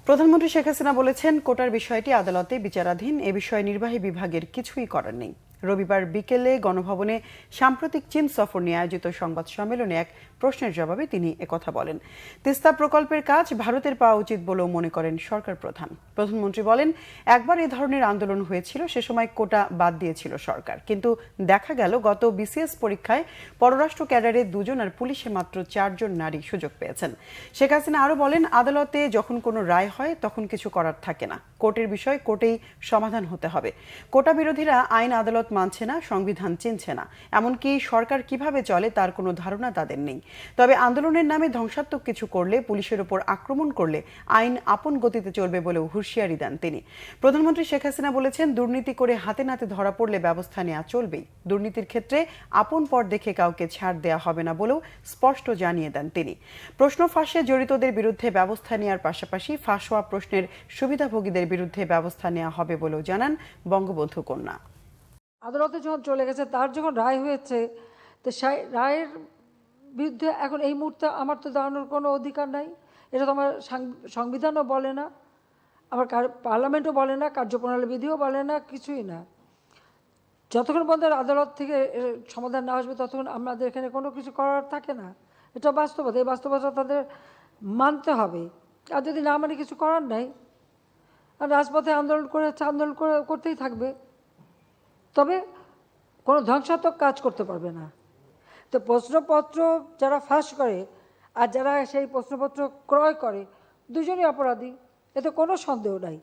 প্রধানমন্ত্রী শেখ হাসিনা বলেছেন, কোটার বিষয়টি আদালতে বিচারাধীন। এ বিষয়ে নির্বাহী বিভাগের কিছুই করার নেই। রবিবার বিকেলে গণভবনে সাম্প্রতিক চীন সফর নিয়ে আয়োজিত সংবাদ সম্মেলনে এক প্রশ্নের জবাবে তিনি একথা বলেন। তিস্তা প্রকল্পের কাজ ভারতের পাওয়া উচিত বলেও মনে করেন সরকার প্রধান। প্রধানমন্ত্রী বলেন, একবার এ ধরনের আন্দোলন হয়েছিল, সে সময় কোটা বাদ দিয়েছিল সরকার, কিন্তু দেখা গেল গত বিসিএস পরীক্ষায় পররাষ্ট্র ক্যাডারে 2 জন আর পুলিশে মাত্র 4 জন নারী সুযোগ পেয়েছেন। শেখ হাসিনা আরও বলেন, আদালতে যখন কোনো রায় হয় তখন কিছু করার থাকে না। কোর্টের বিষয় কোর্টেই সমাধান হতে হবে। কোটা বিরোধীরা আইন আদালত মানছে না, সংবিধান চিনছে না, এমনকি সরকার কিভাবে চলে তার কোনো ধারণা তাদের নেই। তবে আন্দোলনের নামে ধ্বংসাত্মক কিছু করলে, পুলিশের উপর আক্রমণ করলে আইন আপন গতিতে চলবে বলেও হুঁশিয়ারি দেন তিনি। প্রধানমন্ত্রী শেখ হাসিনা বলেছেন, দুর্নীতি করে হাতে নাতে ধরা পড়লে ব্যবস্থা নেওয়া চলবেই। দুর্নীতির ক্ষেত্রে আপন পর দেখে কাউকে ছাড় দেওয়া হবে না বলেও স্পষ্ট জানিয়ে দেন তিনি। প্রশ্ন ফাঁসে জড়িতদের বিরুদ্ধে ব্যবস্থা নেওয়ার পাশাপাশি ফাঁস হওয়া প্রশ্নের সুবিধাভোগীদের বিরুদ্ধে ব্যবস্থা নেওয়া হবে বলেও জানান বঙ্গবন্ধু কন্যা। আদালতে যখন চলে গেছে, তার যখন রায় হয়েছে, তো সেই রায়ের বিরুদ্ধে এখন এই মুহূর্তে আমার তো দাঁড়ানোর কোনো অধিকার নাই। এটা তো আমার সংবিধানও বলে না, আমার পার্লামেন্টও বলে না, কার্যপ্রণালী বিধিও বলে না, কিছুই না। যতক্ষণ পর্যন্ত আদালত থেকে সমাধান না আসবে ততক্ষণ আমাদের এখানে কোনো কিছু করার থাকে না। এটা বাস্তবতা, এই বাস্তবতা তাদের মানতে হবে। আর যদি না মানে কিছু করার নাই, আর রাজপথে আন্দোলন করে আন্দোলন করতেই থাকবে, তবে কোনো ধ্বংসাত্মক কাজ করতে পারবে না। তো প্রশ্নপত্র যারা ফাঁস করে আর যারা সেই প্রশ্নপত্র ক্রয় করে, দুজনই অপরাধী, এতে কোনো সন্দেহ নাই।